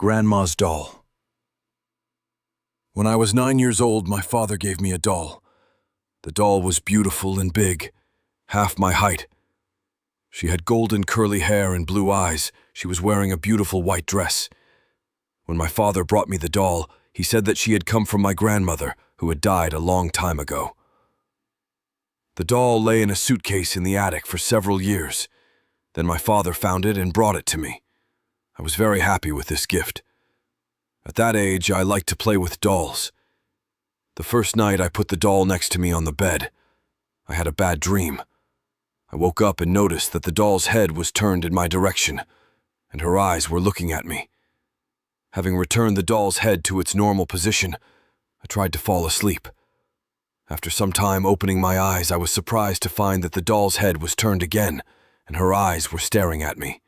Grandma's doll. When I was 9 years old, my father gave me a doll. The doll was beautiful and big, half my height. She had golden curly hair and blue eyes. She was wearing a beautiful white dress. When my father brought me the doll, he said that she had come from my grandmother, who had died a long time ago. The doll lay in a suitcase in the attic for several years. Then my father found it and brought it to me. I was very happy with this gift. At that age, I liked to play with dolls. The first night, I put the doll next to me on the bed. I had a bad dream. I woke up and noticed that the doll's head was turned in my direction, and her eyes were looking at me. Having returned the doll's head to its normal position, I tried to fall asleep. After some time opening my eyes, I was surprised to find that the doll's head was turned again, and her eyes were staring at me.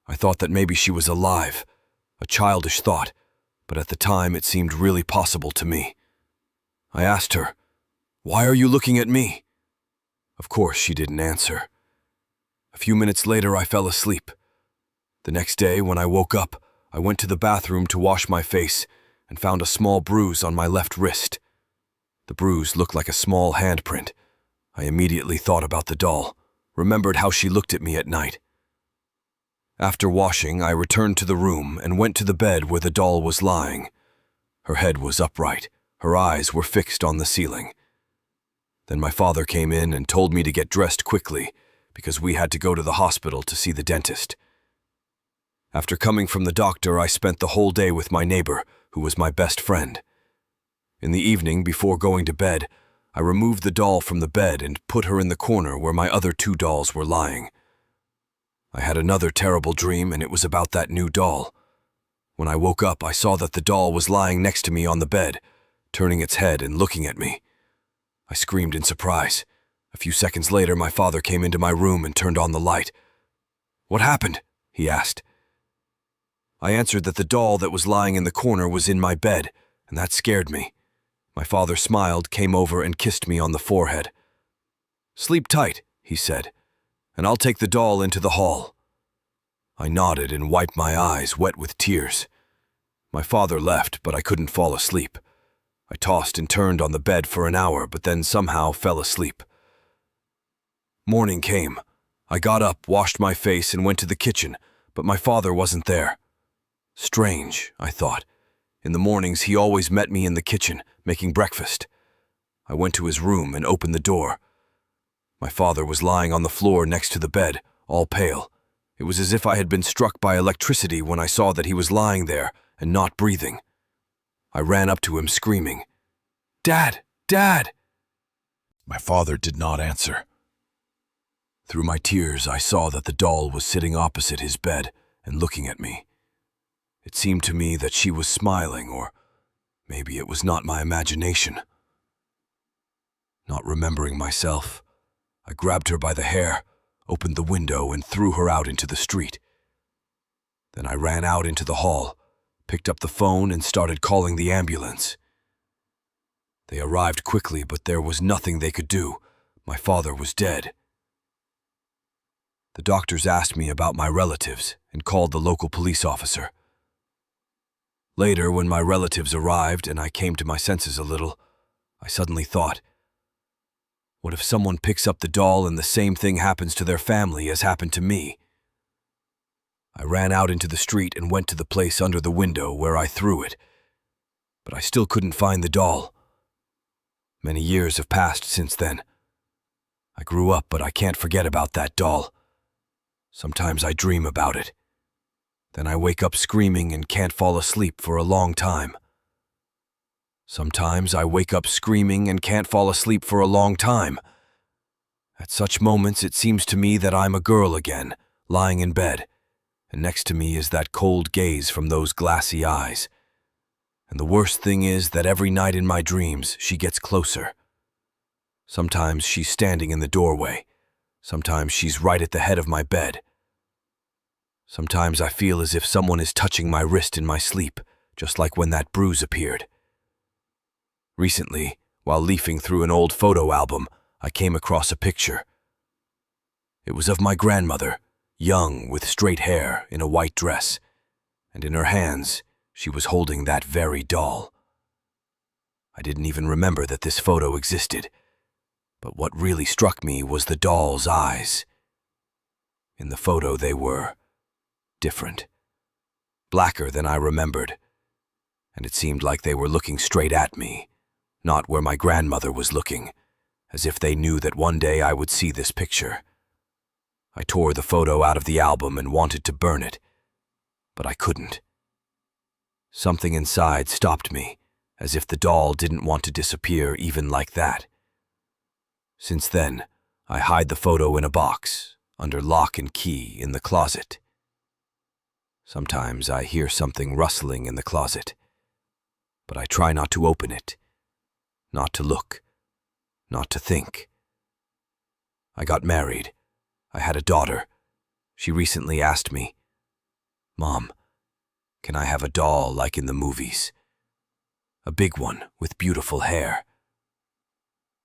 I thought that maybe she was alive, a childish thought, but at the time it seemed really possible to me. I asked her, "Why are you looking at me?" Of course, she didn't answer. A few minutes later, I fell asleep. The next day, when I woke up, I went to the bathroom to wash my face and found a small bruise on my left wrist. The bruise looked like a small handprint. I immediately thought about the doll, remembered how she looked at me at night. After washing, I returned to the room and went to the bed where the doll was lying. Her head was upright. Her eyes were fixed on the ceiling. Then my father came in and told me to get dressed quickly because we had to go to the hospital to see the dentist. After coming from the doctor, I spent the whole day with my neighbor, who was my best friend. In the evening, before going to bed, I removed the doll from the bed and put her in the corner where my other two dolls were lying. I had another terrible dream, and it was about that new doll. When I woke up, I saw that the doll was lying next to me on the bed, turning its head and looking at me. I screamed in surprise. A few seconds later, my father came into my room and turned on the light. "What happened?" he asked. I answered that the doll that was lying in the corner was in my bed, and that scared me. My father smiled, came over, and kissed me on the forehead. "Sleep tight," he said, "and I'll take the doll into the hall." I nodded and wiped my eyes, wet with tears. My father left, but I couldn't fall asleep. I tossed and turned on the bed for an hour, but then somehow fell asleep. Morning came. I got up, washed my face, and went to the kitchen, but my father wasn't there. Strange, I thought. In the mornings, he always met me in the kitchen, making breakfast. I went to his room and opened the door. My father was lying on the floor next to the bed, all pale. It was as if I had been struck by electricity when I saw that he was lying there and not breathing. I ran up to him screaming, "Dad! Dad!" My father did not answer. Through my tears, I saw that the doll was sitting opposite his bed and looking at me. It seemed to me that she was smiling, or maybe it was not my imagination. Not remembering myself, I grabbed her by the hair, opened the window, and threw her out into the street. Then I ran out into the hall, picked up the phone, and started calling the ambulance. They arrived quickly, but there was nothing they could do. My father was dead. The doctors asked me about my relatives and called the local police officer. Later, when my relatives arrived and I came to my senses a little, I suddenly thought, what if someone picks up the doll and the same thing happens to their family as happened to me? I ran out into the street and went to the place under the window where I threw it, but I still couldn't find the doll. Many years have passed since then. I grew up, but I can't forget about that doll. Sometimes I dream about it. Then I wake up screaming and can't fall asleep for a long time. Sometimes I wake up screaming and can't fall asleep for a long time. At such moments, it seems to me that I'm a girl again, lying in bed, and next to me is that cold gaze from those glassy eyes. And the worst thing is that every night in my dreams, she gets closer. Sometimes she's standing in the doorway. Sometimes she's right at the head of my bed. Sometimes I feel as if someone is touching my wrist in my sleep, just like when that bruise appeared. Recently, while leafing through an old photo album, I came across a picture. It was of my grandmother, young with straight hair in a white dress, and in her hands, she was holding that very doll. I didn't even remember that this photo existed, but what really struck me was the doll's eyes. In the photo, they were different, blacker than I remembered, and it seemed like they were looking straight at me, not where my grandmother was looking, as if they knew that one day I would see this picture. I tore the photo out of the album and wanted to burn it, but I couldn't. Something inside stopped me, as if the doll didn't want to disappear even like that. Since then, I hide the photo in a box, under lock and key in the closet. Sometimes I hear something rustling in the closet, but I try not to open it, not to look, not to think. I got married. I had a daughter. She recently asked me, "Mom, can I have a doll like in the movies? A big one with beautiful hair."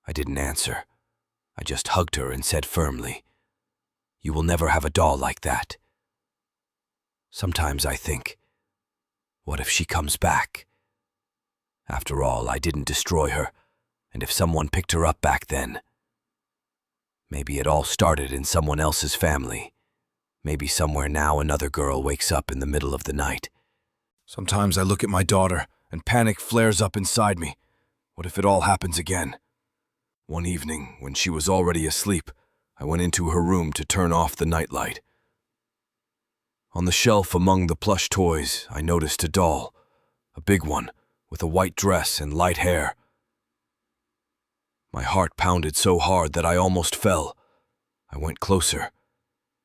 I didn't answer. I just hugged her and said firmly, "You will never have a doll like that." Sometimes I think, what if she comes back? After all, I didn't destroy her, and if someone picked her up back then, maybe it all started in someone else's family. Maybe somewhere now another girl wakes up in the middle of the night. Sometimes I look at my daughter and panic flares up inside me. What if it all happens again? One evening, when she was already asleep, I went into her room to turn off the nightlight. On the shelf among the plush toys, I noticed a doll, a big one, with a white dress and light hair. My heart pounded so hard that I almost fell. I went closer.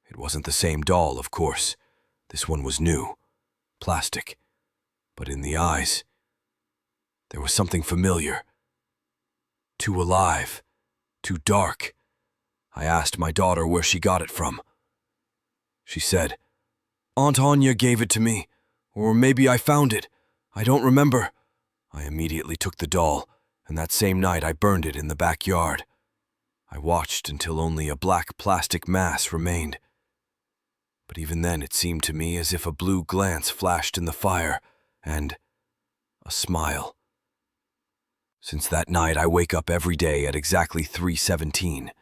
It wasn't the same doll, of course. This one was new, plastic. But in the eyes, there was something familiar. Too alive, too dark. I asked my daughter where she got it from. She said, "Aunt Anya gave it to me, or maybe I found it. I don't remember." I immediately took the doll, and that same night I burned it in the backyard. I watched until only a black plastic mass remained. But even then it seemed to me as if a blue glance flashed in the fire, and a smile. Since that night I wake up every day at exactly 3:17,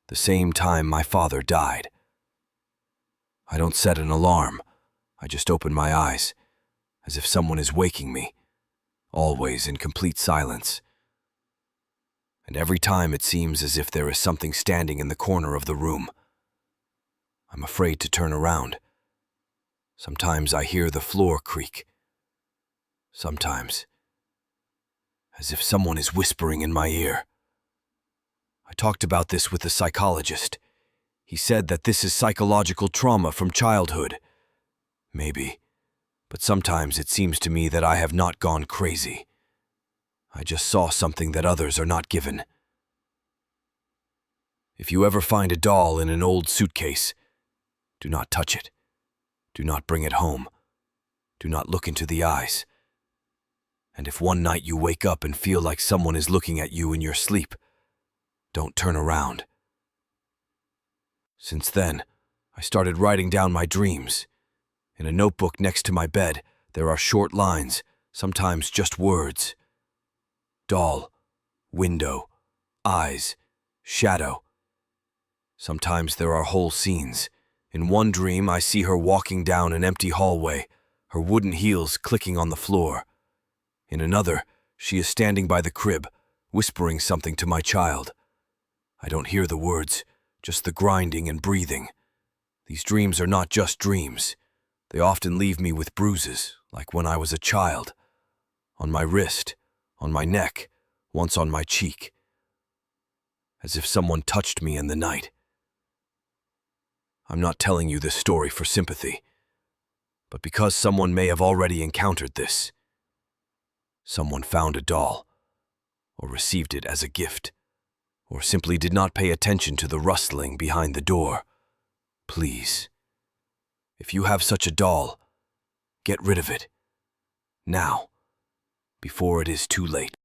the same time my father died. I don't set an alarm. I just open my eyes, as if someone is waking me, always in complete silence. And every time it seems as if there is something standing in the corner of the room. I'm afraid to turn around. Sometimes I hear the floor creak. Sometimes, as if someone is whispering in my ear. I talked about this with a psychologist. He said that this is psychological trauma from childhood. Maybe, but sometimes it seems to me that I have not gone crazy. I just saw something that others are not given. If you ever find a doll in an old suitcase, do not touch it. Do not bring it home. Do not look into the eyes. And if one night you wake up and feel like someone is looking at you in your sleep, don't turn around. Since then, I started writing down my dreams. In a notebook next to my bed, there are short lines, sometimes just words. Doll, window, eyes, shadow. Sometimes there are whole scenes. In one dream, I see her walking down an empty hallway, her wooden heels clicking on the floor. In another, she is standing by the crib, whispering something to my child. I don't hear the words, just the grinding and breathing. These dreams are not just dreams. They often leave me with bruises, like when I was a child. On my wrist, on my neck, once on my cheek. As if someone touched me in the night. I'm not telling you this story for sympathy, but because someone may have already encountered this. Someone found a doll, or received it as a gift, or simply did not pay attention to the rustling behind the door. Please, if you have such a doll, get rid of it, now, before it is too late.